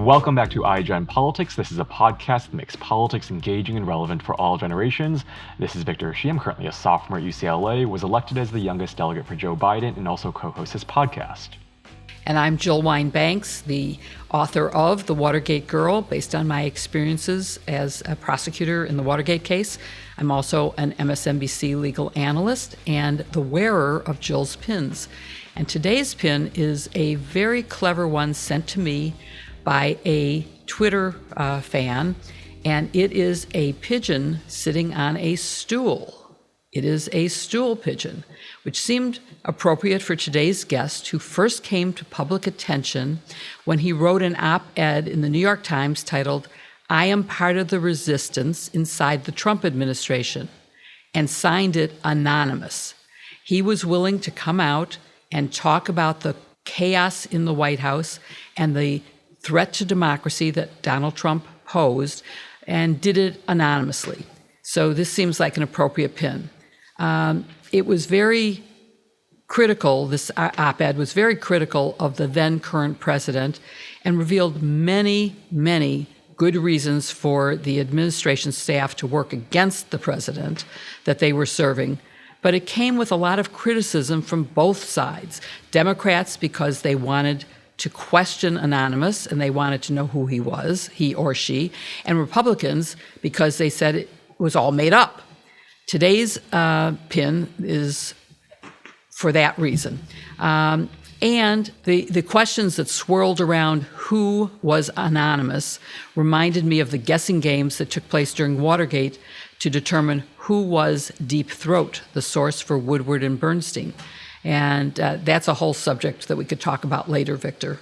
Welcome back to iGen Politics. This is a podcast that makes politics engaging and relevant for all generations. This is Victor Shi. I'm currently a sophomore at UCLA, was elected as the youngest delegate for Joe Biden, and also co-host his podcast. And I'm Jill Wine-Banks, the author of The Watergate Girl, based on my experiences as a prosecutor in the Watergate case. I'm also an MSNBC legal analyst and the wearer of Jill's pins. And today's pin is a very clever one sent to me by a Twitter fan, and it is a pigeon sitting on a stool. It is a stool pigeon, which seemed appropriate for today's guest, who first came to public attention when he wrote an op-ed in the New York Times titled, "I am part of the resistance inside the Trump administration," and signed it anonymous. He was willing to come out and talk about the chaos in the White House and the threat to democracy that Donald Trump posed, and did it anonymously. So this seems like an appropriate pin. It was very critical, this op-ed was very critical of the then current president and revealed many, many good reasons for the administration staff to work against the president that they were serving. But it came with a lot of criticism from both sides. Democrats, because they wanted to question Anonymous and they wanted to know who he was, he or she, and Republicans because they said it was all made up. Today's pin is for that reason. And the questions that swirled around who was anonymous reminded me of the guessing games that took place during Watergate to determine who was Deep Throat, the source for Woodward and Bernstein. And that's a whole subject that we could talk about later, Victor.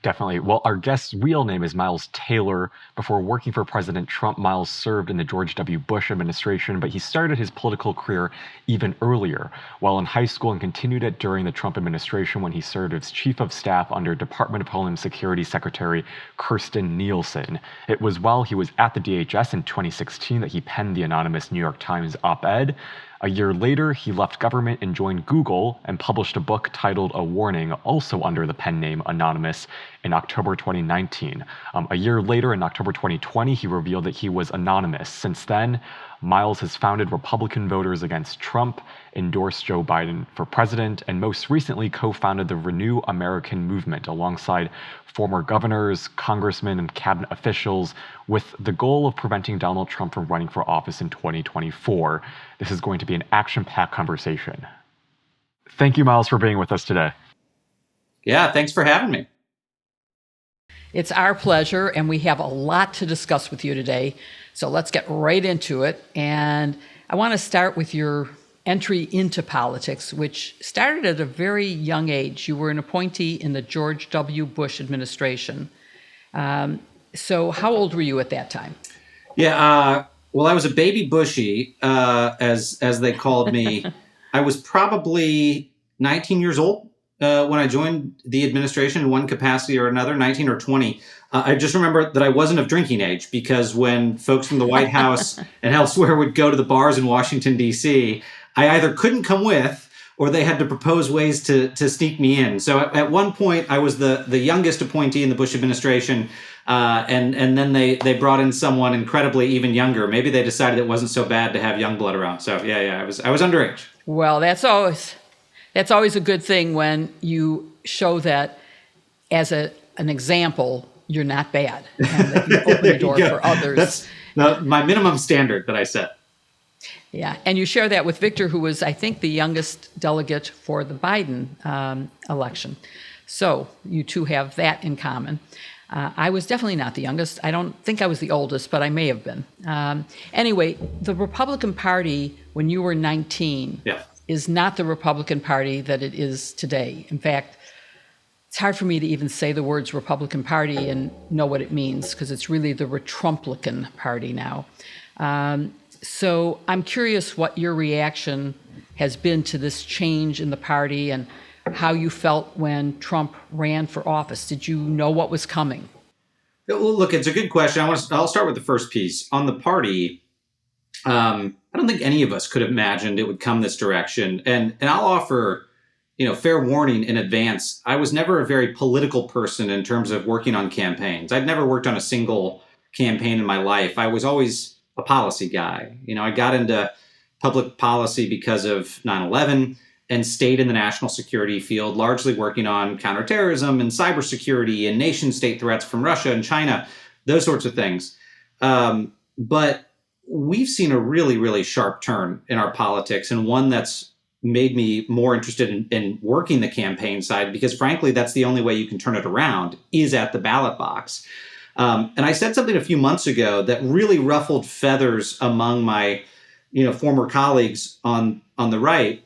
Definitely. Well, our guest's real name is Miles Taylor. Before working for President Trump, Miles served in the George W. Bush administration, but he started his political career even earlier, while in high school, and continued it during the Trump administration when he served as chief of staff under Department of Homeland Security Secretary Kirstjen Nielsen. It was while he was at the DHS in 2016 that he penned the anonymous New York Times op-ed. A year later, he left government and joined Google and published a book titled A Warning, also under the pen name Anonymous, in October 2019. A year later, in October 2020, he revealed that he was anonymous. Since then, Miles has founded Republican Voters Against Trump, endorsed Joe Biden for president, and most recently co-founded the Renew American movement alongside former governors, congressmen, and cabinet officials with the goal of preventing Donald Trump from running for office in 2024. This is going to be an action-packed conversation. Thank you, Miles, for being with us today. Yeah, thanks for having me. It's our pleasure, and we have a lot to discuss with you today. So let's get right into it. And I want to start with your entry into politics, which started at a very young age. You were an appointee in the George W. Bush administration. So how old were you at that time? Yeah, well, I was a baby Bushy, as they called me. I was probably 19 years old when I joined the administration in one capacity or another, 19 or 20. I just remember that I wasn't of drinking age, because when folks from the White House and elsewhere would go to the bars in Washington, D.C., I either couldn't come with or they had to propose ways to sneak me in. So at one point, I was the youngest appointee in the Bush administration, and then they brought in someone incredibly even younger. Maybe they decided it wasn't so bad to have young blood around. So yeah, I was underage. Well, that's always a good thing when you show that as an example, you're not bad, and that you open the door for others. That's my minimum standard that I set. Yeah, and you share that with Victor, who was, I think, the youngest delegate for the Biden election. So you two have that in common. I was definitely not the youngest. I don't think I was the oldest, but I may have been. Anyway, the Republican Party, when you were 19, is not the Republican Party that it is today. In fact, it's hard for me to even say the words Republican Party and know what it means, because it's really the Retrumplican Party now. So I'm curious what your reaction has been to this change in the party and how you felt when Trump ran for office. Did you know what was coming? Well, look, it's a good question. I'll start with the first piece. On the party, I don't think any of us could have imagined it would come this direction. And I'll offer fair warning in advance, I was never a very political person in terms of working on campaigns. I'd never worked on a single campaign in my life. I was always a policy guy. I got into public policy because of 9/11 and stayed in the national security field, largely working on counterterrorism and cybersecurity and nation state threats from Russia and China, those sorts of things. But we've seen a really, really sharp turn in our politics, and one that's made me more interested in working the campaign side, because frankly, that's the only way you can turn it around is at the ballot box. And I said something a few months ago that really ruffled feathers among my, former colleagues on the right.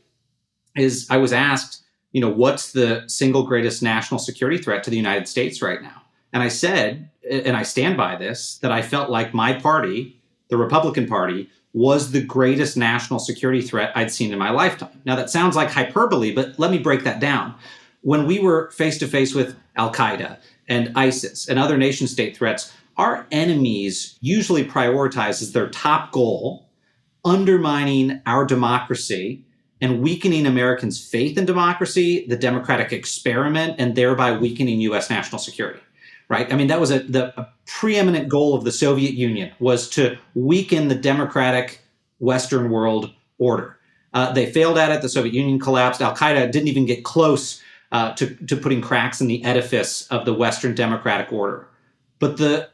Is I was asked, what's the single greatest national security threat to the United States right now? And I said, and I stand by this, that I felt like my party, the Republican Party, was the greatest national security threat I'd seen in my lifetime. Now, that sounds like hyperbole, but let me break that down. When we were face to face with Al-Qaeda and ISIS and other nation state threats, our enemies usually prioritize as their top goal undermining our democracy and weakening Americans' faith in democracy, the democratic experiment, and thereby weakening U.S. national security. Right? I mean, that was a preeminent goal of the Soviet Union, was to weaken the democratic Western world order. They failed at it. The Soviet Union collapsed. Al-Qaeda didn't even get close to putting cracks in the edifice of the Western democratic order. But the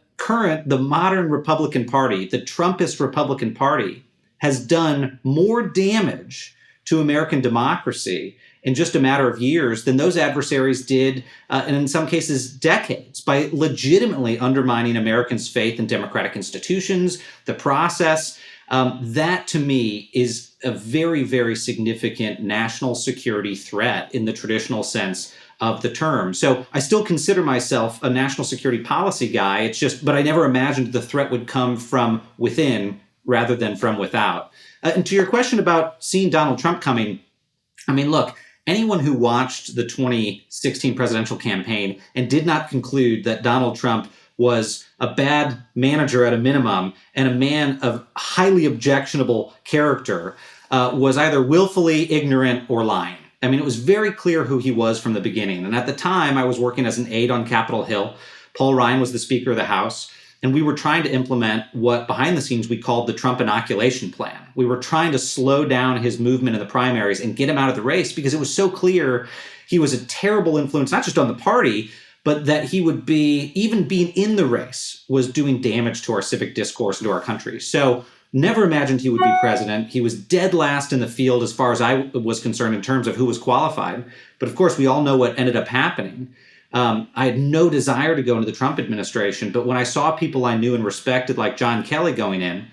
modern Republican Party, the Trumpist Republican Party, has done more damage to American democracy in just a matter of years than those adversaries did, and in some cases decades, by legitimately undermining Americans' faith in democratic institutions, the process. That, to me, is a very, very significant national security threat in the traditional sense of the term. So I still consider myself a national security policy guy. But I never imagined the threat would come from within rather than from without. And to your question about seeing Donald Trump coming, I mean, look, anyone who watched the 2016 presidential campaign and did not conclude that Donald Trump was a bad manager at a minimum and a man of highly objectionable character was either willfully ignorant or lying. I mean, it was very clear who he was from the beginning. And at the time, I was working as an aide on Capitol Hill. Paul Ryan was the Speaker of the House. And we were trying to implement what behind the scenes we called the Trump inoculation plan. We were trying to slow down his movement in the primaries and get him out of the race because it was so clear he was a terrible influence, not just on the party, but that he would be, even being in the race, was doing damage to our civic discourse and to our country. So never imagined he would be president. He was dead last in the field as far as I was concerned in terms of who was qualified. But of course, we all know what ended up happening. I had no desire to go into the Trump administration, but when I saw people I knew and respected like John Kelly going in,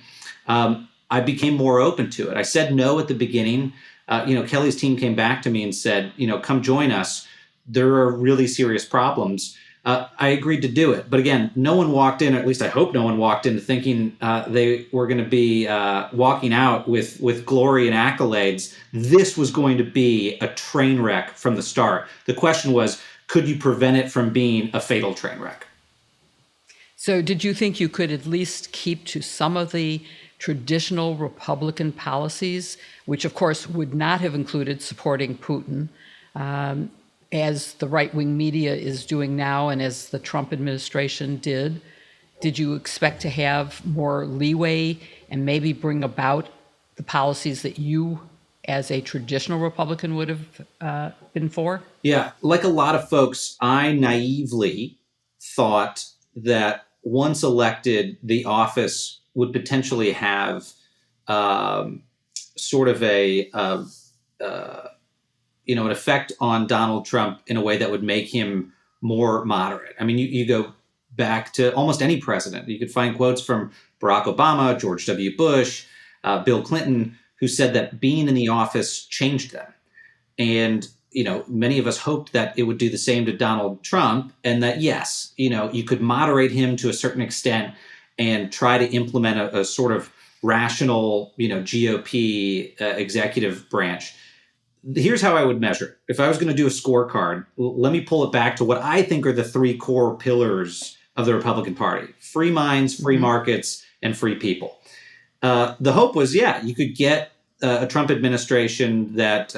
I became more open to it. I said no at the beginning. Kelly's team came back to me and said, come join us. There are really serious problems. I agreed to do it. But again, no one walked in, or at least I hope no one walked in thinking they were going to be walking out with glory and accolades. This was going to be a train wreck from the start. The question was, could you prevent it from being a fatal train wreck? So did you think you could at least keep to some of the traditional Republican policies, which of course would not have included supporting Putin, as the right-wing media is doing now and as the Trump administration did? Did you expect to have more leeway and maybe bring about the policies that you, as a traditional Republican, would have been for? Yeah, like a lot of folks, I naively thought that once elected, the office would potentially have sort of an effect on Donald Trump in a way that would make him more moderate. I mean, you go back to almost any president. You could find quotes from Barack Obama, George W. Bush, Bill Clinton, who said that being in the office changed them. And, many of us hoped that it would do the same to Donald Trump, and that, yes, you could moderate him to a certain extent and try to implement a sort of rational, GOP executive branch. Here's how I would measure it. If I was going to do a scorecard, let me pull it back to what I think are the three core pillars of the Republican Party: free minds, free markets, and free people. The hope was, you could get a Trump administration that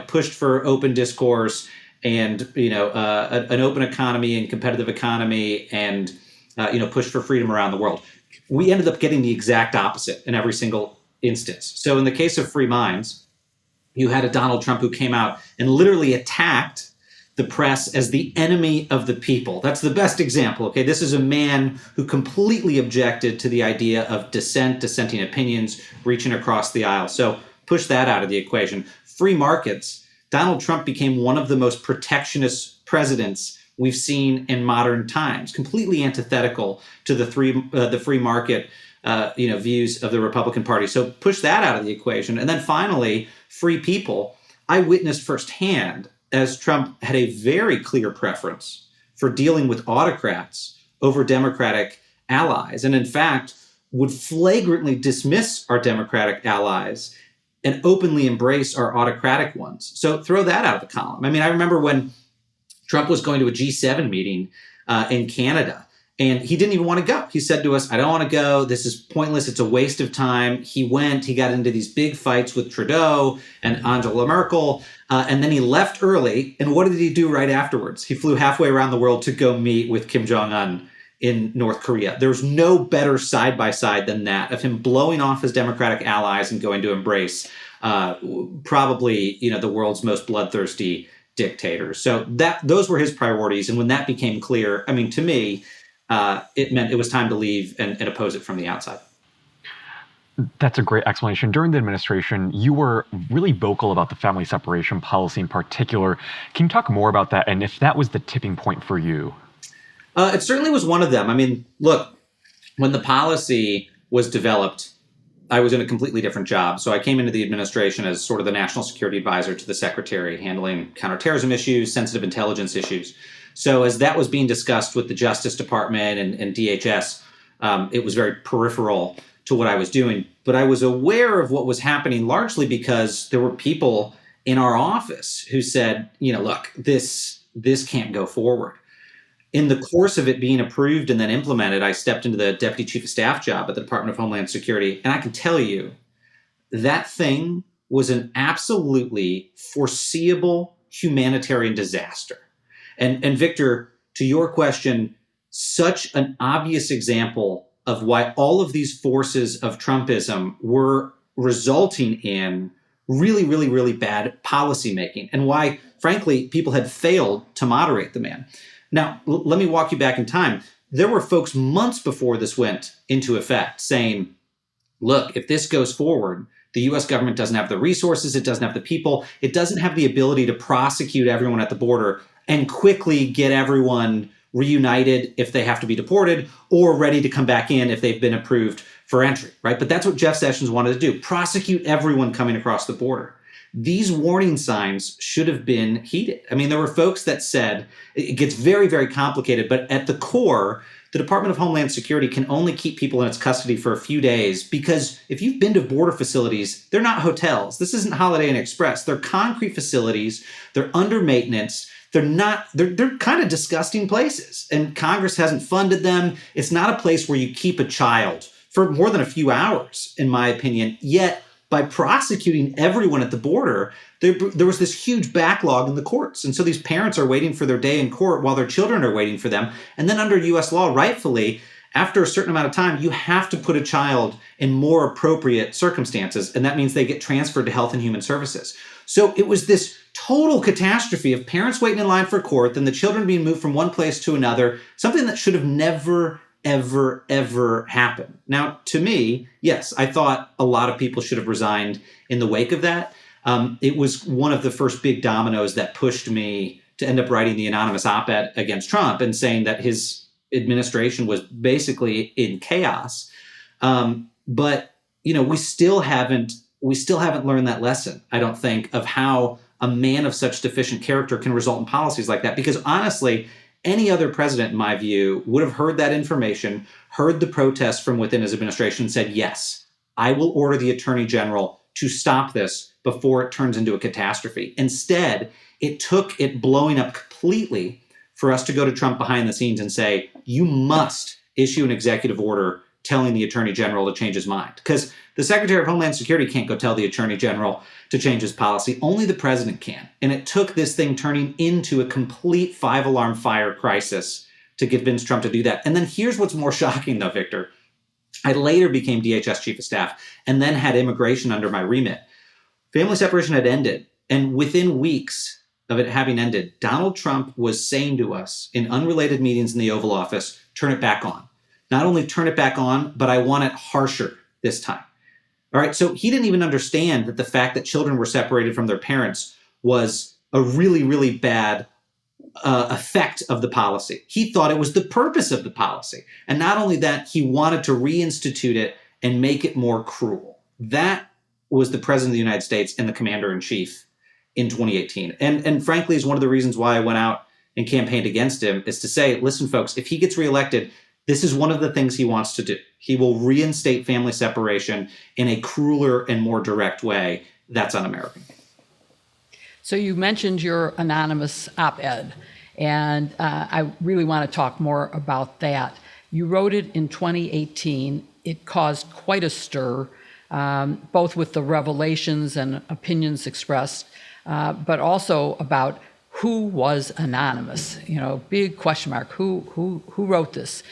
pushed for open discourse and an open economy and competitive economy and pushed for freedom around the world. We ended up getting the exact opposite in every single instance. So in the case of free minds, you had a Donald Trump who came out and literally attacked the press as the enemy of the people. That's the best example. Okay, this is a man who completely objected to the idea of dissenting opinions reaching across the aisle. So push that out of the equation. Free markets. Donald Trump became one of the most protectionist presidents we've seen in modern times, completely antithetical to the free market views of the Republican Party. So push that out of the equation. And then finally, free people. I witnessed firsthand as Trump had a very clear preference for dealing with autocrats over Democratic allies, and in fact would flagrantly dismiss our Democratic allies and openly embrace our autocratic ones. So throw that out of the column. I mean, I remember when Trump was going to a G7 meeting in Canada, and he didn't even want to go. He said to us, I don't want to go. This is pointless. It's a waste of time. He went. He got into these big fights with Trudeau and Angela Merkel, and then he left early. And what did he do right afterwards? He flew halfway around the world to go meet with Kim Jong-un in North Korea. There's no better side-by-side than that of him blowing off his Democratic allies and going to embrace probably the world's most bloodthirsty dictator. So those were his priorities. And when that became clear, I mean, to me, it meant it was time to leave and oppose it from the outside. That's a great explanation. During the administration, you were really vocal about the family separation policy in particular. Can you talk more about that and if that was the tipping point for you? It certainly was one of them. I mean, look, when the policy was developed, I was in a completely different job. So I came into the administration as sort of the national security advisor to the secretary, handling counterterrorism issues, sensitive intelligence issues. So as that was being discussed with the Justice Department and DHS, it was very peripheral to what I was doing. But I was aware of what was happening largely because there were people in our office who said, look, this can't go forward. In the course of it being approved and then implemented, I stepped into the deputy chief of staff job at the Department of Homeland Security. And I can tell you, that thing was an absolutely foreseeable humanitarian disaster. And Victor, to your question, such an obvious example of why all of these forces of Trumpism were resulting in really, really, really bad policymaking and why, frankly, people had failed to moderate the man. Now, let me walk you back in time. There were folks months before this went into effect saying, look, if this goes forward, the U.S. government doesn't have the resources, it doesn't have the people, it doesn't have the ability to prosecute everyone at the border and quickly get everyone reunited if they have to be deported or ready to come back in if they've been approved for entry, right? But that's what Jeff Sessions wanted to do, prosecute everyone coming across the border. These warning signs should have been heeded. I mean, there were folks that said, it gets very, very complicated, but at the core, the Department of Homeland Security can only keep people in its custody for a few days because if you've been to border facilities, they're not hotels. This isn't Holiday Inn Express. They're concrete facilities. They're under maintenance. They're kind of disgusting places, and Congress hasn't funded them. It's not a place where you keep a child for more than a few hours, in my opinion. Yet, by prosecuting everyone at the border, there was this huge backlog in the courts. And so these parents are waiting for their day in court while their children are waiting for them. And then under U.S. law, rightfully, after a certain amount of time, you have to put a child in more appropriate circumstances. And that means they get transferred to Health and Human Services. So it was this total catastrophe of parents waiting in line for court, then the children being moved from one place to another, something that should have never, ever happened. Now, to me, yes, I thought a lot of people should have resigned in the wake of that. It was one of the first big dominoes that pushed me to end up writing the anonymous op-ed against Trump and saying that his administration was basically in chaos. But we still haven't learned that lesson, I don't think, of how a man of such deficient character can result in policies like that. Because honestly, any other president, in my view, would have heard that information, heard the protests from within his administration, and said, yes, I will order the attorney general to stop this before it turns into a catastrophe. Instead, it took it blowing up completely for us to go to Trump behind the scenes and say, you must issue an executive order telling the Attorney General to change his mind. Because the Secretary of Homeland Security can't go tell the Attorney General to change his policy. Only the president can. And it took this thing turning into a complete five-alarm fire crisis to convince Trump to do that. And then here's what's more shocking, though, Victor. I later became DHS Chief of Staff and then had immigration under my remit. Family separation had ended. And within weeks of it having ended, Donald Trump was saying to us in unrelated meetings in the Oval Office, turn it back on. Not only turn it back on, but I want it harsher this time. All right, so he didn't even understand that the fact that children were separated from their parents was a really, really bad effect of the policy. He thought it was the purpose of the policy. And not only that, he wanted to reinstitute it and make it more cruel. That was the President of the United States and the Commander-in-Chief in 2018. And frankly, is one of the reasons why I went out and campaigned against him, is to say, listen, folks, if he gets reelected, this is one of the things he wants to do. He will reinstate family separation in a crueler and more direct way. That's un-American. So you mentioned your anonymous op-ed, and I really want to talk more about that. You wrote it in 2018. It caused quite a stir, both with the revelations and opinions expressed, but also about who was anonymous. You know, big question mark. Who wrote this?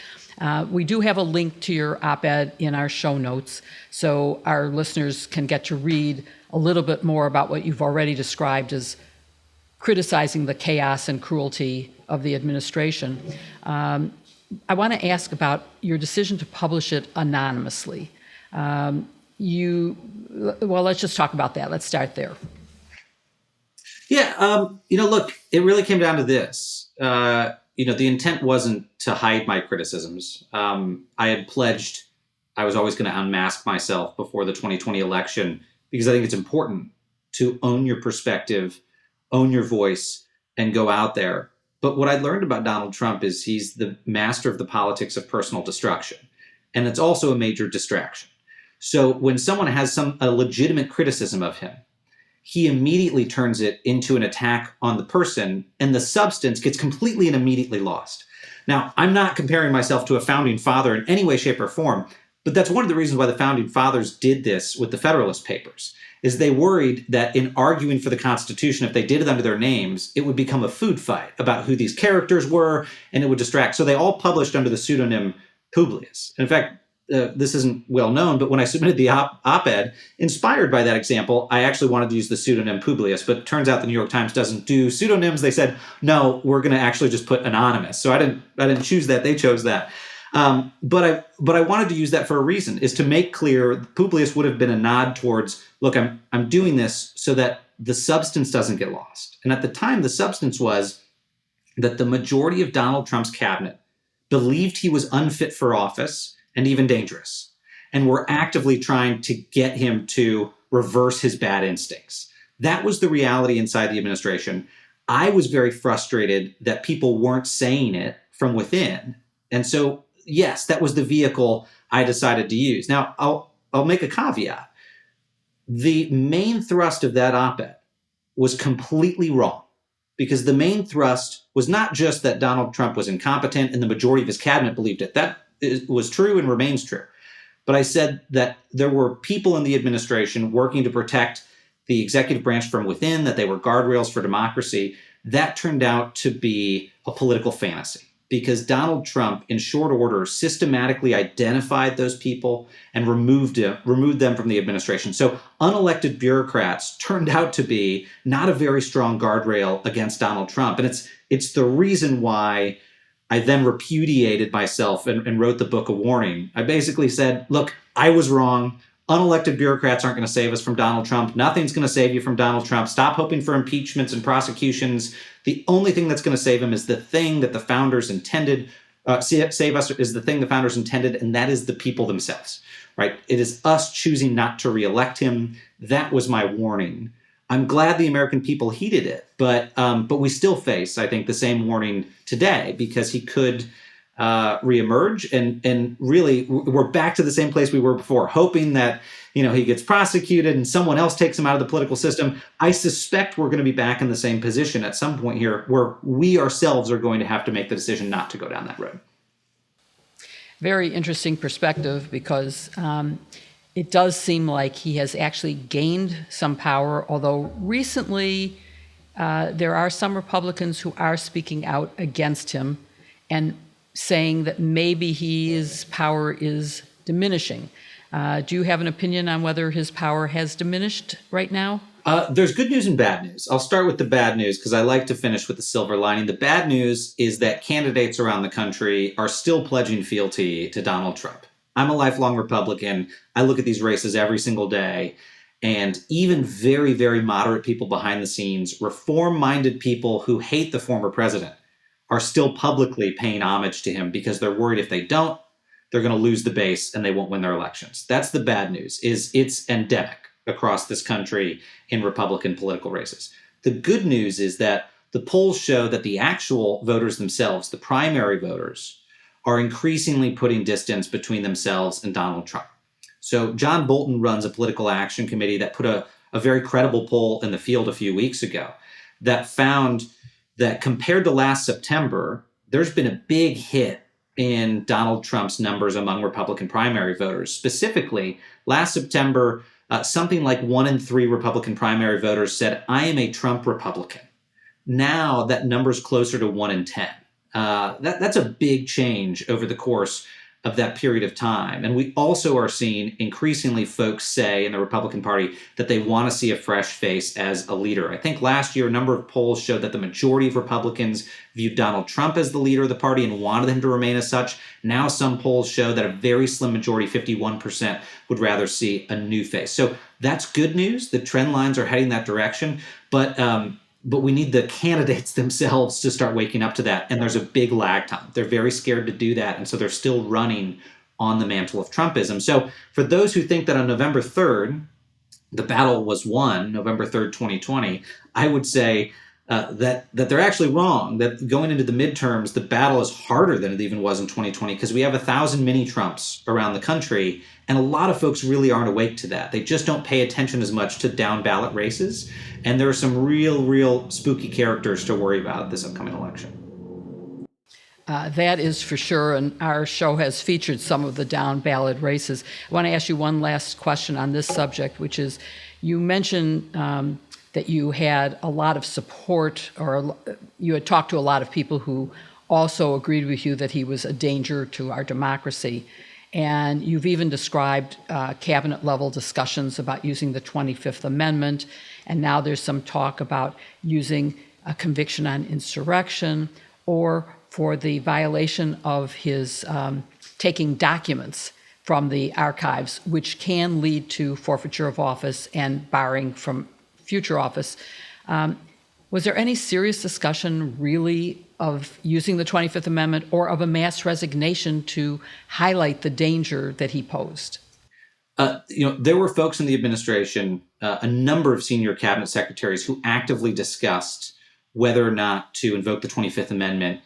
We do have a link to your op-ed in our show notes, so our listeners can get to read a little bit more about what you've already described as criticizing the chaos and cruelty of the administration. I want to ask about your decision to publish it anonymously. Well, let's just talk about that. Let's start there. Yeah, look, it really came down to this. The intent wasn't to hide my criticisms. I had pledged I was always going to unmask myself before the 2020 election, because I think it's important to own your perspective, own your voice, and go out there. But what I learned about Donald Trump is he's the master of the politics of personal destruction. And it's also a major distraction. So when someone has a legitimate criticism of him, he immediately turns it into an attack on the person, and the substance gets completely and immediately lost. Now, I'm not comparing myself to a founding father in any way, shape, or form, but that's one of the reasons why the founding fathers did this with the Federalist Papers, is they worried that in arguing for the Constitution, if they did it under their names, it would become a food fight about who these characters were, and it would distract. So they all published under the pseudonym Publius. And in fact, this isn't well known, but when I submitted the op-ed, inspired by that example, I actually wanted to use the pseudonym Publius, but it turns out the New York Times doesn't do pseudonyms. They said, no, we're going to actually just put anonymous. So I didn't choose that. They chose that. But I wanted to use that for a reason, is to make clear Publius would have been a nod towards, look, I'm doing this so that the substance doesn't get lost. And at the time, the substance was that the majority of Donald Trump's cabinet believed he was unfit for office and even dangerous, and were actively trying to get him to reverse his bad instincts. That was the reality inside the administration. I was very frustrated that people weren't saying it from within. And so, yes, that was the vehicle I decided to use. Now, I'll make a caveat. The main thrust of that op-ed was completely wrong, because the main thrust was not just that Donald Trump was incompetent and the majority of his cabinet believed it. That was true and remains true. But I said that there were people in the administration working to protect the executive branch from within, that they were guardrails for democracy. That turned out to be a political fantasy, because Donald Trump, in short order, systematically identified those people and removed them from the administration. So unelected bureaucrats turned out to be not a very strong guardrail against Donald Trump. And it's the reason why I then repudiated myself and wrote the book, A Warning. I basically said, look, I was wrong. Unelected bureaucrats aren't going to save us from Donald Trump. Nothing's going to save you from Donald Trump. Stop hoping for impeachments and prosecutions. The only thing that's going to save him is the thing that the founders intended. Save us is the thing the founders intended, and that is the people themselves, right? It is us choosing not to reelect him. That was my warning. I'm glad the American people heeded it, but we still face, I think, the same warning today, because he could reemerge, and really we're back to the same place we were before, hoping that he gets prosecuted and someone else takes him out of the political system. I suspect we're going to be back in the same position at some point here, where we ourselves are going to have to make the decision not to go down that road. Very interesting perspective because it does seem like he has actually gained some power, although recently there are some Republicans who are speaking out against him and saying that maybe his power is diminishing. Do you have an opinion on whether his power has diminished right now? There's good news and bad news. I'll start with the bad news because I like to finish with the silver lining. The bad news is that candidates around the country are still pledging fealty to Donald Trump. I'm a lifelong Republican. I look at these races every single day. And even very, very moderate people behind the scenes, reform-minded people who hate the former president, are still publicly paying homage to him because they're worried if they don't, they're going to lose the base and they won't win their elections. That's the bad news, is it's endemic across this country in Republican political races. The good news is that the polls show that the actual voters themselves, the primary voters, are increasingly putting distance between themselves and Donald Trump. So John Bolton runs a political action committee that put a very credible poll in the field a few weeks ago that found that compared to last September, there's been a big hit in Donald Trump's numbers among Republican primary voters. Specifically, last September, something like 1 in 3 Republican primary voters said, I am a Trump Republican. Now that number's closer to 1 in 10. That's a big change over the course of that period of time. And we also are seeing increasingly folks say in the Republican Party that they want to see a fresh face as a leader. I think last year, a number of polls showed that the majority of Republicans viewed Donald Trump as the leader of the party and wanted him to remain as such. Now some polls show that a very slim majority, 51%, would rather see a new face. So that's good news. The trend lines are heading that direction. But we need the candidates themselves to start waking up to that. And there's a big lag time. They're very scared to do that. And so they're still running on the mantle of Trumpism. So for those who think that on November 3rd, the battle was won, November 3rd, 2020, I would say that they're actually wrong, that going into the midterms, the battle is harder than it even was in 2020 because we have 1,000 mini Trumps around the country. And a lot of folks really aren't awake to that. They just don't pay attention as much to down ballot races. And there are some real spooky characters to worry about this upcoming election. That is for sure, and our show has featured some of the down ballot races. I want to ask you one last question on this subject, which is you mentioned that you had a lot of support, or you had talked to a lot of people who also agreed with you that he was a danger to our democracy. And you've even described cabinet level discussions about using the 25th Amendment. And now there's some talk about using a conviction on insurrection or for the violation of his taking documents from the archives, which can lead to forfeiture of office and barring from future office. Was there any serious discussion really of using the 25th Amendment or of a mass resignation to highlight the danger that he posed? There were folks in the administration, a number of senior cabinet secretaries who actively discussed whether or not to invoke the 25th Amendment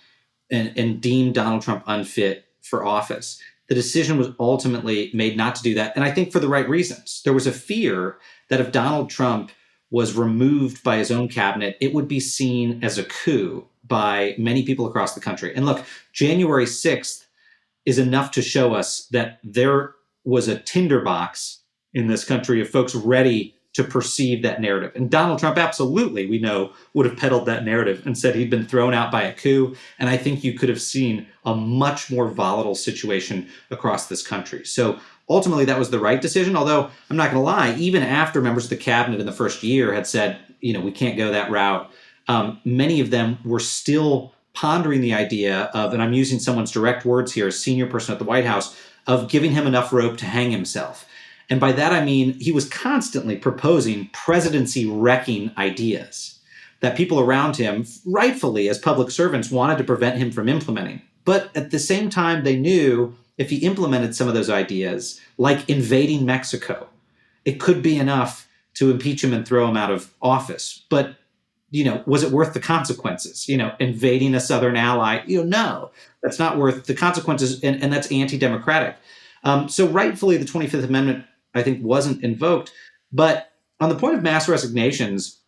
and deem Donald Trump unfit for office. The decision was ultimately made not to do that, and I think for the right reasons. There was a fear that if Donald Trump was removed by his own cabinet, it would be seen as a coup by many people across the country. And look, January 6th is enough to show us that there was a tinderbox in this country of folks ready to perceive that narrative. And Donald Trump, absolutely, we know, would have peddled that narrative and said he'd been thrown out by a coup. And I think you could have seen a much more volatile situation across this country. So ultimately, that was the right decision. Although I'm not going to lie, even after members of the cabinet in the first year had said, we can't go that route, many of them were still pondering the idea of, and I'm using someone's direct words here, a senior person at the White House, of giving him enough rope to hang himself. And by that, I mean he was constantly proposing presidency-wrecking ideas that people around him, rightfully as public servants, wanted to prevent him from implementing. But at the same time, they knew if he implemented some of those ideas, like invading Mexico, it could be enough to impeach him and throw him out of office. But, was it worth the consequences? Invading a Southern ally? No, that's not worth the consequences, and that's anti-democratic. So rightfully, the 25th Amendment, I think, wasn't invoked. But on the point of mass resignations,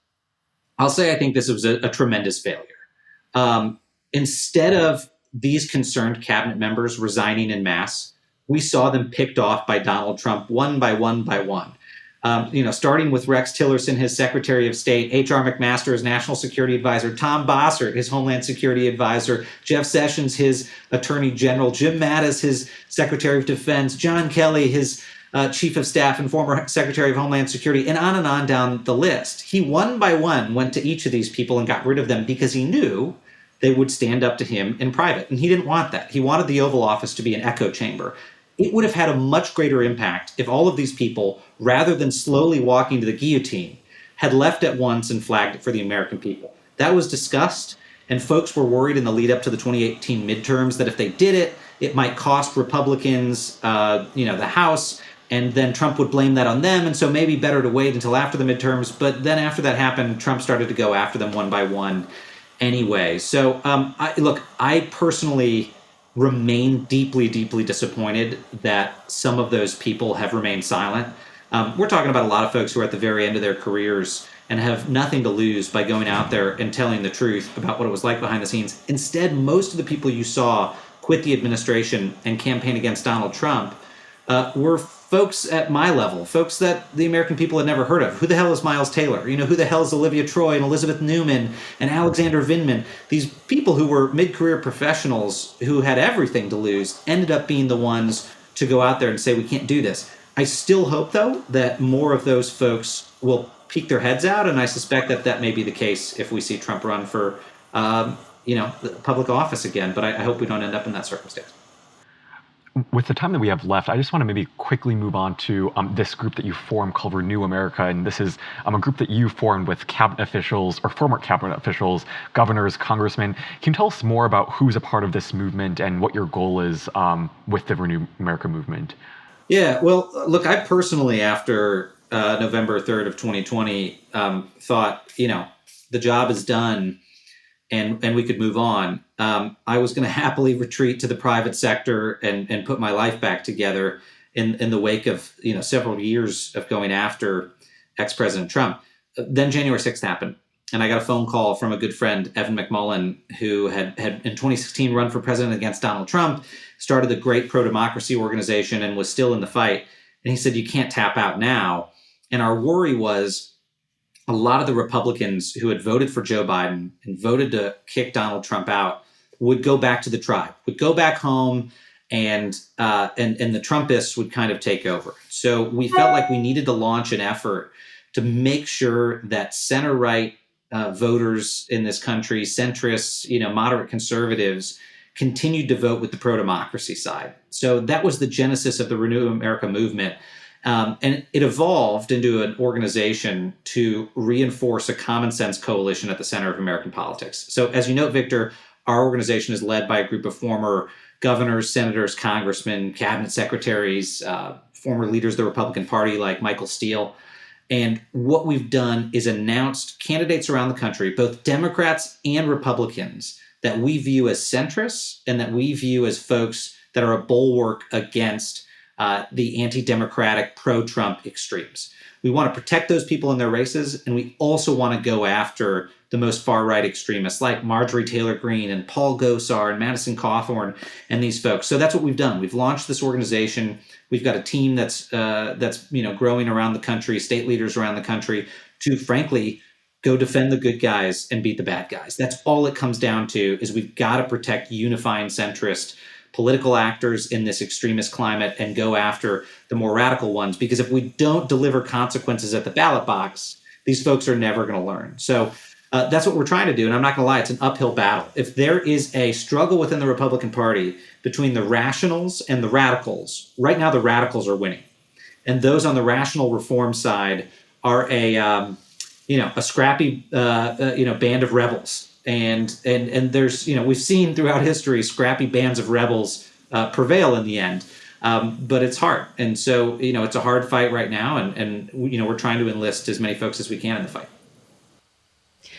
I'll say I think this was a tremendous failure. Instead of these concerned cabinet members resigning en masse. We saw them picked off by Donald Trump one by one by one. Starting with Rex Tillerson, his Secretary of State, H.R. McMaster, his National Security Advisor, Tom Bossert, his Homeland Security Advisor, Jeff Sessions, his Attorney General, Jim Mattis, his Secretary of Defense, John Kelly, his Chief of Staff and former Secretary of Homeland Security, and on down the list. He one by one went to each of these people and got rid of them because he knew they would stand up to him in private. And he didn't want that. He wanted the Oval Office to be an echo chamber. It would have had a much greater impact if all of these people, rather than slowly walking to the guillotine, had left at once and flagged it for the American people. That was discussed, and folks were worried in the lead up to the 2018 midterms that if they did it, it might cost Republicans, the House, and then Trump would blame that on them, and so maybe better to wait until after the midterms. But then after that happened, Trump started to go after them one by one anyway. So, I personally remain deeply, deeply disappointed that some of those people have remained silent. We're talking about a lot of folks who are at the very end of their careers and have nothing to lose by going out there and telling the truth about what it was like behind the scenes. Instead, most of the people you saw quit the administration and campaign against Donald Trump were folks at my level, folks that the American people had never heard of. Who the hell is Miles Taylor? Who the hell is Olivia Troy and Elizabeth Newman and Alexander Vindman? These people who were mid-career professionals who had everything to lose ended up being the ones to go out there and say, we can't do this. I still hope, though, that more of those folks will peek their heads out, and I suspect that may be the case if we see Trump run for, public office again. But I hope we don't end up in that circumstance. With the time that we have left, I just want to maybe quickly move on to this group that you formed called Renew America. And this is a group that you formed with cabinet officials or former cabinet officials, governors, congressmen. Can you tell us more about who's a part of this movement and what your goal is with the Renew America movement? Yeah, well, look, I personally, after November 3rd of 2020, thought, the job is done and we could move on. I was going to happily retreat to the private sector and put my life back together in the wake of several years of going after ex-President Trump. Then January 6th happened, and I got a phone call from a good friend, Evan McMullen, who had in 2016 run for president against Donald Trump, started the great pro-democracy organization, and was still in the fight. And he said, you can't tap out now. And our worry was, a lot of the Republicans who had voted for Joe Biden and voted to kick Donald Trump out would go back to the tribe, would go back home, and the Trumpists would kind of take over. So we felt like we needed to launch an effort to make sure that center-right voters in this country, centrists, moderate conservatives, continued to vote with the pro-democracy side. So that was the genesis of the Renew America movement. And it evolved into an organization to reinforce a common sense coalition at the center of American politics. So as you note, Victor, our organization is led by a group of former governors, senators, congressmen, cabinet secretaries, former leaders of the Republican Party like Michael Steele. And what we've done is announced candidates around the country, both Democrats and Republicans, that we view as centrists and that we view as folks that are a bulwark against the anti-democratic, pro-Trump extremes. We want to protect those people in their races, and we also want to go after the most far-right extremists like Marjorie Taylor Greene and Paul Gosar and Madison Cawthorn and these folks. So that's what we've done. We've launched this organization. We've got a team that's growing around the country, state leaders around the country, to frankly go defend the good guys and beat the bad guys. That's all it comes down to, is we've got to protect unifying centrist political actors in this extremist climate and go after the more radical ones. Because if we don't deliver consequences at the ballot box, these folks are never going to learn. So that's what we're trying to do. And I'm not going to lie, it's an uphill battle. If there is a struggle within the Republican Party between the rationals and the radicals, right now the radicals are winning. And those on the rational reform side are a scrappy band of rebels. And there's, we've seen throughout history scrappy bands of rebels prevail in the end, but it's hard. And so, it's a hard fight right now, and we're trying to enlist as many folks as we can in the fight.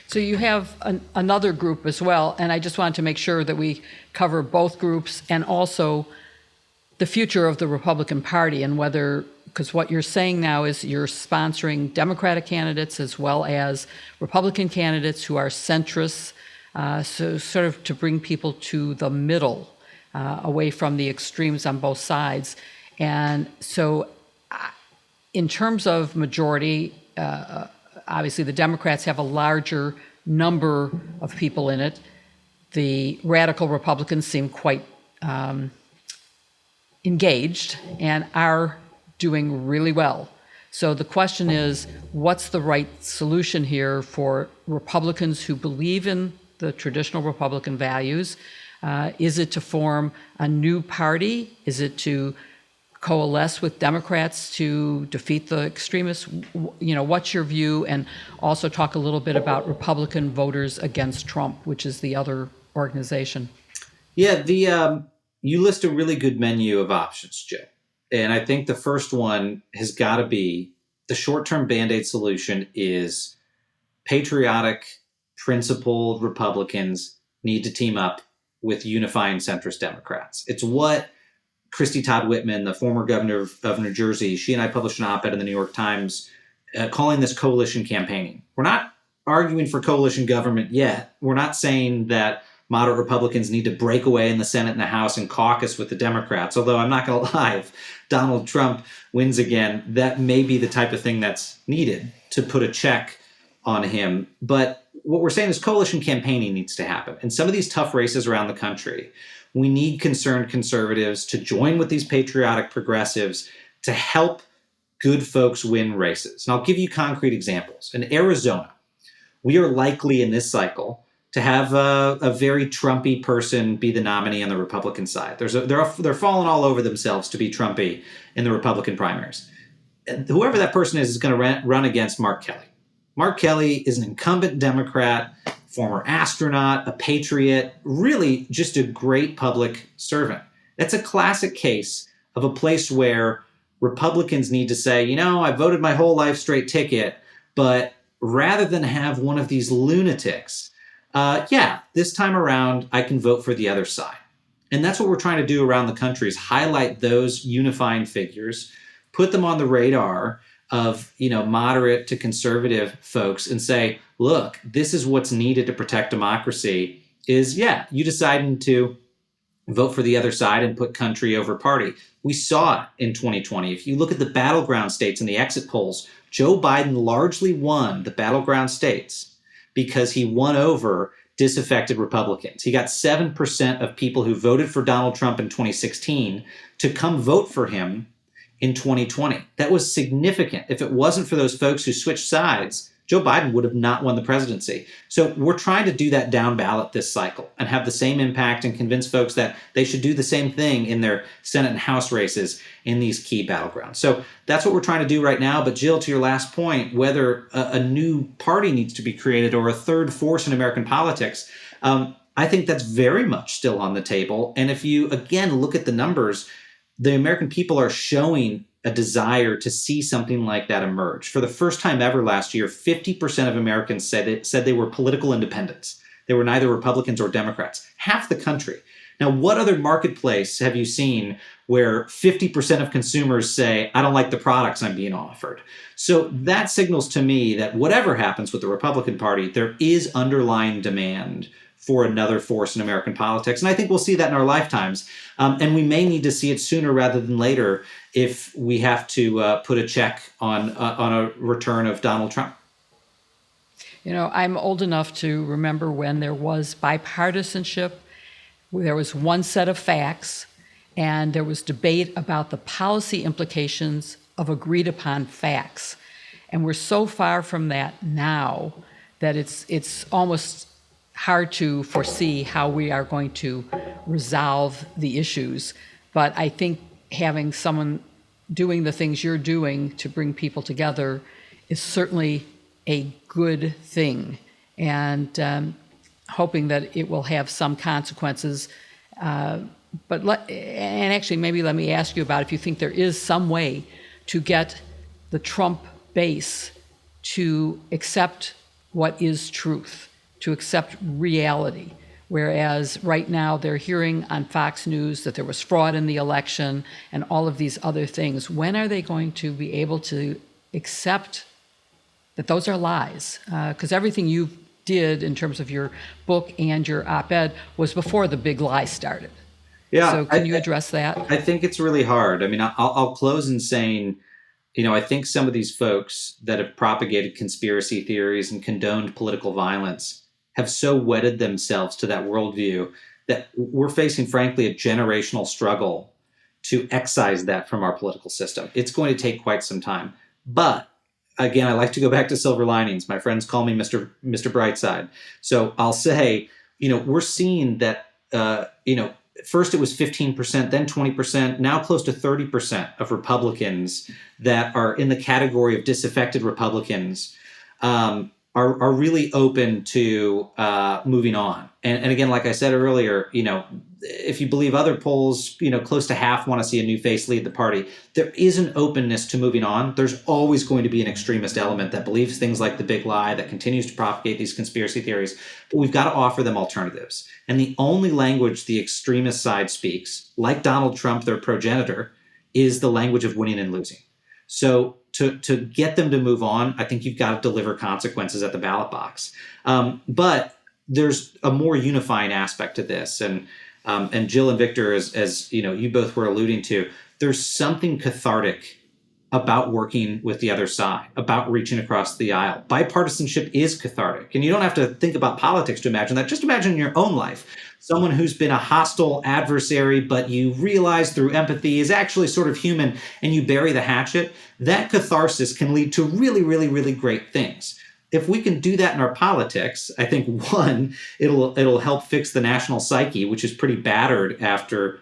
So you have another group as well, and I just wanted to make sure that we cover both groups and also the future of the Republican Party, and whether, because what you're saying now is you're sponsoring Democratic candidates as well as Republican candidates who are centrists, So sort of to bring people to the middle, away from the extremes on both sides. And so in terms of majority, obviously the Democrats have a larger number of people in it. The radical Republicans seem quite engaged and are doing really well. So the question is, what's the right solution here for Republicans who believe in the traditional Republican values? Is it to form a new party? Is it to coalesce with Democrats to defeat the extremists? What's your view? And also talk a little bit about Republican voters against Trump, which is the other organization. Yeah, you list a really good menu of options, Joe. And I think the first one has got to be the short-term Band-Aid solution is patriotic, principled Republicans need to team up with unifying centrist Democrats. It's what Christy Todd Whitman, the former governor of New Jersey, she and I published an op-ed in the New York Times calling this coalition campaigning. We're not arguing for coalition government yet. We're not saying that moderate Republicans need to break away in the Senate and the House and caucus with the Democrats. Although I'm not going to lie, if Donald Trump wins again, that may be the type of thing that's needed to put a check on him. But what we're saying is coalition campaigning needs to happen. In some of these tough races around the country, we need concerned conservatives to join with these patriotic progressives to help good folks win races. And I'll give you concrete examples. In Arizona, we are likely in this cycle to have a very Trumpy person be the nominee on the Republican side. They're falling all over themselves to be Trumpy in the Republican primaries. And whoever that person is going to run against Mark Kelly. Mark Kelly is an incumbent Democrat, former astronaut, a patriot, really just a great public servant. That's a classic case of a place where Republicans need to say, I voted my whole life straight ticket, but rather than have one of these lunatics, this time around, I can vote for the other side. And that's what we're trying to do around the country is highlight those unifying figures, put them on the radar of, moderate to conservative folks and say, look, this is what's needed to protect democracy is, you deciding to vote for the other side and put country over party. We saw it in 2020. If you look at the battleground states and the exit polls, Joe Biden largely won the battleground states because he won over disaffected Republicans. He got 7% of people who voted for Donald Trump in 2016 to come vote for him in 2020. That was significant. If it wasn't for those folks who switched sides, Joe Biden would have not won the presidency. So we're trying to do that down ballot this cycle and have the same impact and convince folks that they should do the same thing in their Senate and House races in these key battlegrounds. So that's what we're trying to do right now. But Jill, to your last point, whether a new party needs to be created or a third force in American politics, I think that's very much still on the table. And if you, again, look at the numbers, the American people are showing a desire to see something like that emerge. For the first time ever last year, 50% of Americans said they were political independents. They were neither Republicans or Democrats. Half the country. Now, what other marketplace have you seen where 50% of consumers say, I don't like the products I'm being offered? So that signals to me that whatever happens with the Republican Party, there is underlying demand for another force in American politics. And I think we'll see that in our lifetimes. And we may need to see it sooner rather than later if we have to put a check on a return of Donald Trump. I'm old enough to remember when there was bipartisanship, there was one set of facts, and there was debate about the policy implications of agreed upon facts. And we're so far from that now that it's almost hard to foresee how we are going to resolve the issues. But I think having someone doing the things you're doing to bring people together is certainly a good thing. And hoping that it will have some consequences. And actually, maybe let me ask you about if you think there is some way to get the Trump base to accept what is truth, to accept reality. Whereas right now they're hearing on Fox News that there was fraud in the election and all of these other things. When are they going to be able to accept that those are lies? Because everything you've did in terms of your book and your op-ed was before the big lie started. Yeah. So can you address that? I think it's really hard. I mean, I'll close in saying, I think some of these folks that have propagated conspiracy theories and condoned political violence have so wedded themselves to that worldview that we're facing, frankly, a generational struggle to excise that from our political system. It's going to take quite some time. But again, I like to go back to silver linings. My friends call me Mr. Brightside. So I'll say, we're seeing that, first it was 15%, then 20%, now close to 30% of Republicans that are in the category of disaffected Republicans are really open to moving on. And again, like I said earlier, if you believe other polls, close to half want to see a new face lead the party. There is an openness to moving on. There's always going to be an extremist element that believes things like the big lie, that continues to propagate these conspiracy theories. But we've got to offer them alternatives. And the only language the extremist side speaks, like Donald Trump, their progenitor, is the language of winning and losing. So to get them to move on, I think you've got to deliver consequences at the ballot box. But there's a more unifying aspect to this. And Jill and Victor, as you both were alluding to, there's something cathartic about working with the other side, about reaching across the aisle. Bipartisanship is cathartic. And you don't have to think about politics to imagine that. Just imagine in your own life, someone who's been a hostile adversary, but you realize through empathy is actually sort of human, and you bury the hatchet. That catharsis can lead to really, really, really great things. If we can do that in our politics, I think, one, it'll help fix the national psyche, which is pretty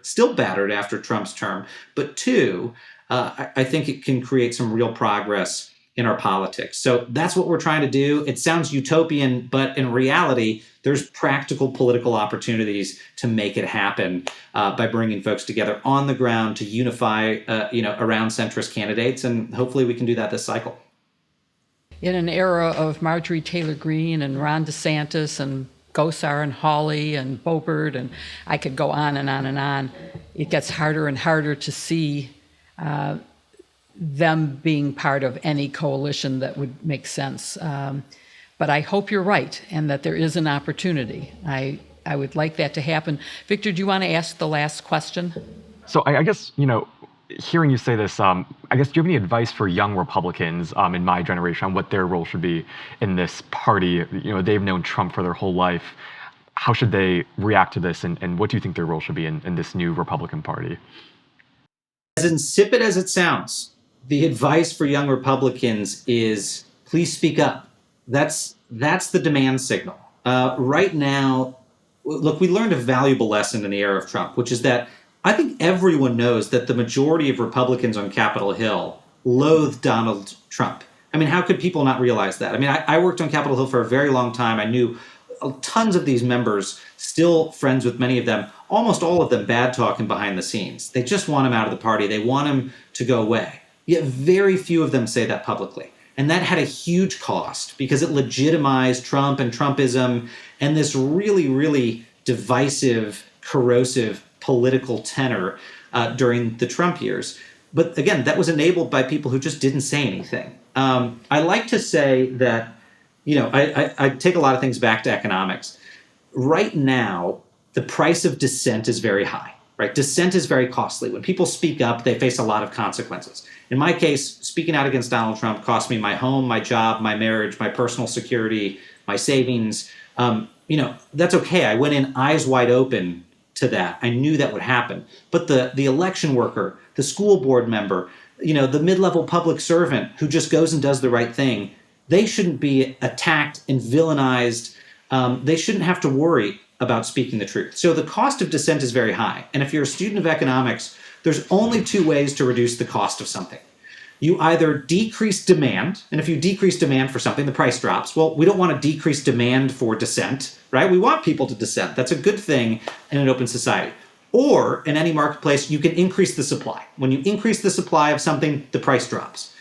still battered after Trump's term. But two, I think it can create some real progress in our politics. So that's what we're trying to do. It sounds utopian, but in reality, there's practical political opportunities to make it happen by bringing folks together on the ground to unify, around centrist candidates. And hopefully we can do that this cycle. In an era of Marjorie Taylor Greene and Ron DeSantis and Gosar and Hawley and Boebert, and I could go on and on and on, it gets harder and harder to see them being part of any coalition that would make sense. But I hope you're right and that there is an opportunity. I would like that to happen. Victor, do you want to ask the last question? So I guess, hearing you say this, I guess, do you have any advice for young Republicans in my generation on what their role should be in this party? They've known Trump for their whole life. How should they react to this, and what do you think their role should be in this new Republican Party? As insipid as it sounds, the advice for young Republicans is please speak up. That's the demand signal. Right now, look, we learned a valuable lesson in the era of Trump, which is that I think everyone knows that the majority of Republicans on Capitol Hill loathe Donald Trump. I mean, how could people not realize that? I mean, I worked on Capitol Hill for a very long time. I knew tons of these members, still friends with many of them, almost all of them bad talking behind the scenes. They just want him out of the party. They want him to go away. Yet very few of them say that publicly. And that had a huge cost because it legitimized Trump and Trumpism and this really, really divisive, corrosive political tenor during the Trump years. But again, that was enabled by people who just didn't say anything. I like to say that, I take a lot of things back to economics. Right now, the price of dissent is very high, right? Dissent is very costly. When people speak up, they face a lot of consequences. In my case, speaking out against Donald Trump cost me my home, my job, my marriage, my personal security, my savings. That's okay. I went in eyes wide open to that. I knew that would happen. But the election worker, the school board member, the mid-level public servant who just goes and does the right thing, they shouldn't be attacked and villainized. They shouldn't have to worry about speaking the truth. So the cost of dissent is very high. And if you're a student of economics, there's only two ways to reduce the cost of something. You either decrease demand, and if you decrease demand for something, the price drops. Well, we don't want to decrease demand for dissent, right? We want people to dissent. That's a good thing in an open society. Or in any marketplace, you can increase the supply. When you increase the supply of something, the price drops.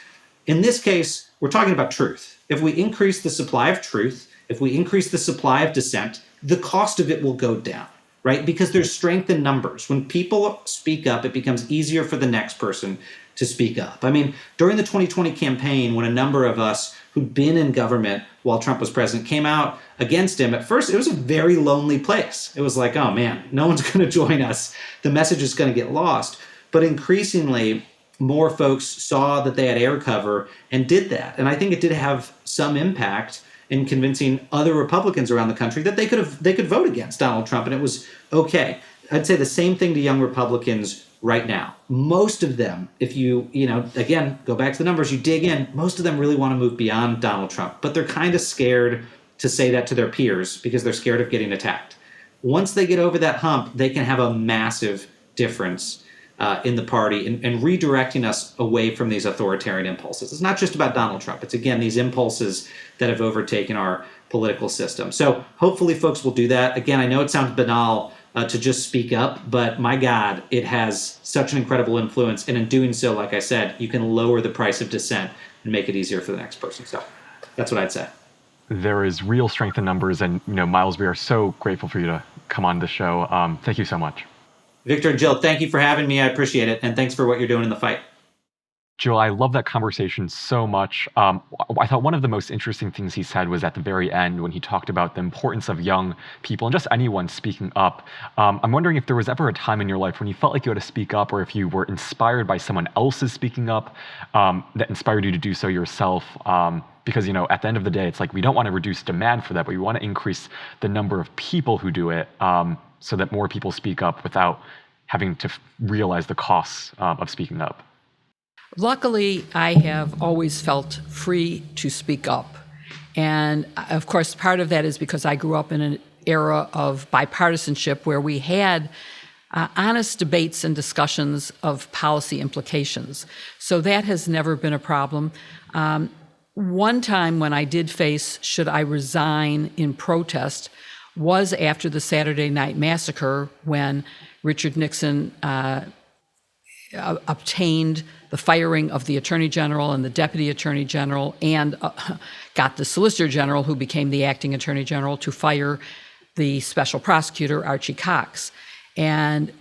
In this case, we're talking about truth. If we increase the supply of truth, if we increase the supply of dissent, the cost of it will go down, right? Because there's strength in numbers. When people speak up, it becomes easier for the next person to speak up. I mean, during the 2020 campaign, when a number of us who'd been in government while Trump was president came out against him. At first, it was a very lonely place. It was like, oh man, no one's going to join us. The message is going to get lost. But increasingly, more folks saw that they had air cover and did that. And I think it did have some impact in convincing other Republicans around the country that they could vote against Donald Trump, and it was okay. I'd say the same thing to young Republicans right now. Most of them, if you again, go back to the numbers, you dig in, most of them really want to move beyond Donald Trump, but they're kind of scared to say that to their peers because they're scared of getting attacked. Once they get over that hump, they can have a massive difference in the party and redirecting us away from these authoritarian impulses. It's not just about Donald Trump. It's, again, these impulses that have overtaken our political system. So hopefully folks will do that. Again, I know it sounds banal to just speak up, but my God, it has such an incredible influence. And in doing so, like I said, you can lower the price of dissent and make it easier for the next person. So that's what I'd say. There is real strength in numbers. And, Miles, we are so grateful for you to come on the show. Thank you so much. Victor and Jill, thank you for having me. I appreciate it. And thanks for what you're doing in the fight. Jill, I love that conversation so much. I thought one of the most interesting things he said was at the very end when he talked about the importance of young people and just anyone speaking up. I'm wondering if there was ever a time in your life when you felt like you had to speak up, or if you were inspired by someone else's speaking up that inspired you to do so yourself. Because, at the end of the day, it's like we don't want to reduce demand for that, but we want to increase the number of people who do it so that more people speak up without having to realize the costs of speaking up. Luckily, I have always felt free to speak up. And of course, part of that is because I grew up in an era of bipartisanship where we had honest debates and discussions of policy implications. So that has never been a problem. One time when I did face, should I resign in protest, was after the Saturday Night Massacre, when Richard Nixon obtained the firing of the Attorney General and the Deputy Attorney General, and got the Solicitor General, who became the acting Attorney General, to fire the Special Prosecutor, Archie Cox. And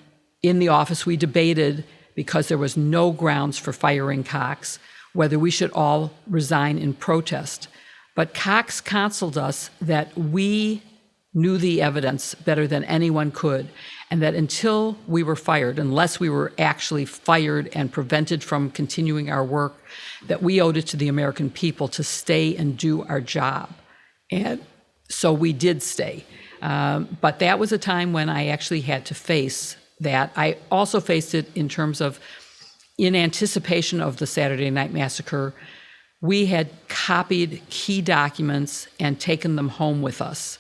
in the office, we debated, because there was no grounds for firing Cox, whether we should all resign in protest. But Cox counseled us that we knew the evidence better than anyone could, and that until we were fired, unless we were actually fired and prevented from continuing our work, that we owed it to the American people to stay and do our job. And so we did stay. But that was a time when I actually had to face that. I also faced it in terms of, in anticipation of the Saturday Night Massacre, we had copied key documents and taken them home with us.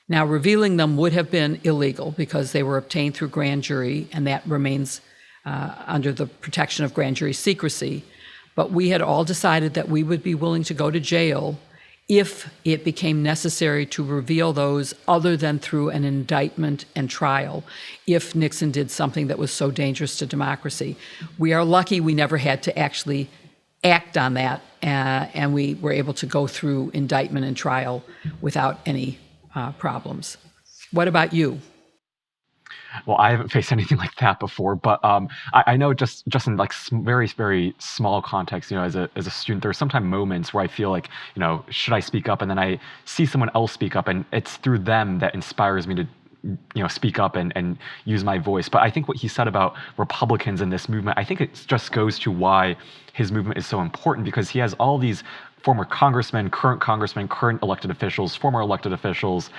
Now, revealing them would have been illegal because they were obtained through grand jury, and that remains under the protection of grand jury secrecy. But we had all decided that we would be willing to go to jail if it became necessary to reveal those, other than through an indictment and trial, if Nixon did something that was so dangerous to democracy. We are lucky we never had to actually act on that, and we were able to go through indictment and trial without any problems. What about you? Well, I haven't faced anything like that before, but I know just in like very, very small context, as a student, there are sometimes moments where I feel like, should I speak up? And then I see someone else speak up, and it's through them that inspires me to speak up and use my voice. But I think what he said about Republicans in this movement, I think it just goes to why his movement is so important, because he has all these former congressmen, current elected officials, former elected officials,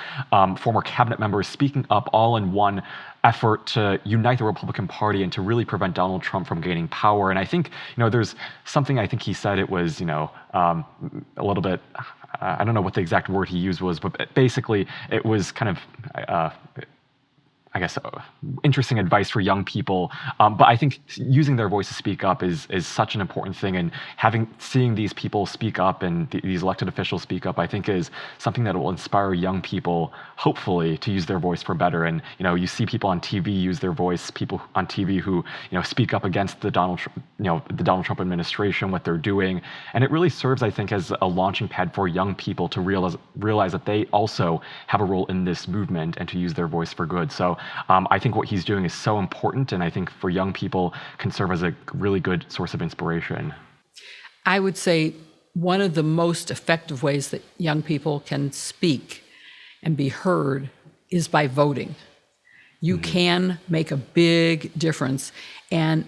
former cabinet members speaking up all in one effort to unite the Republican Party and to really prevent Donald Trump from gaining power. And I think, there's something, I think he said it was, a little bit, I don't know what the exact word he used was, but basically it was kind of, I guess, interesting advice for young people. But I think using their voice to speak up is such an important thing. And seeing these people speak up and these elected officials speak up, I think is something that will inspire young people, hopefully, to use their voice for better. And, you see people on TV use their voice, people on TV who, speak up against the Donald Trump administration, what they're doing. And it really serves, I think, as a launching pad for young people to realize that they also have a role in this movement and to use their voice for good. So I think what he's doing is so important, and I think for young people can serve as a really good source of inspiration. I would say one of the most effective ways that young people can speak and be heard is by voting. You can make a big difference. And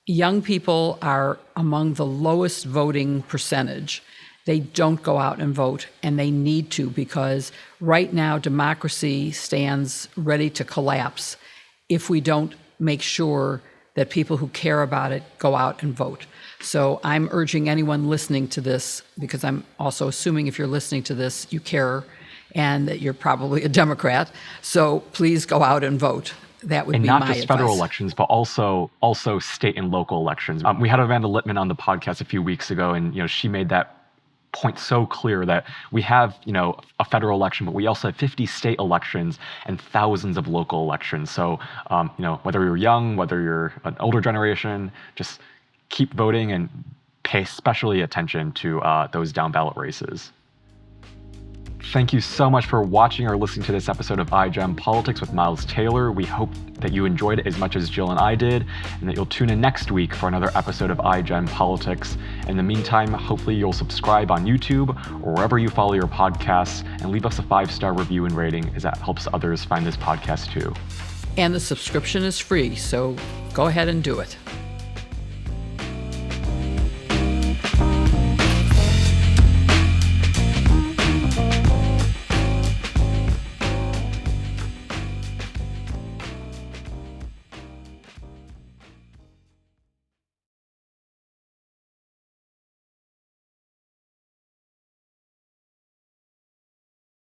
young people are among the lowest voting percentage. They don't go out and vote, and they need to, because right now democracy stands ready to collapse if we don't make sure that people who care about it go out and vote. So I'm urging anyone listening to this, because I'm also assuming if you're listening to this, you care and that you're probably a Democrat. So please go out and vote. That would be my advice. And not just federal elections, but also state and local elections. We had Amanda Littman on the podcast a few weeks ago, and she made that point so clear that we have a federal election, but we also have 50 state elections and thousands of local elections. So whether you're young, whether you're an older generation, just keep voting and pay especially attention to those down ballot races. Thank you so much for watching or listening to this episode of iGEM Politics with Miles Taylor. We hope that you enjoyed it as much as Jill and I did, and that you'll tune in next week for another episode of iGEM Politics. In the meantime, hopefully you'll subscribe on YouTube or wherever you follow your podcasts, and leave us a 5-star review and rating, as that helps others find this podcast too. And the subscription is free, so go ahead and do it.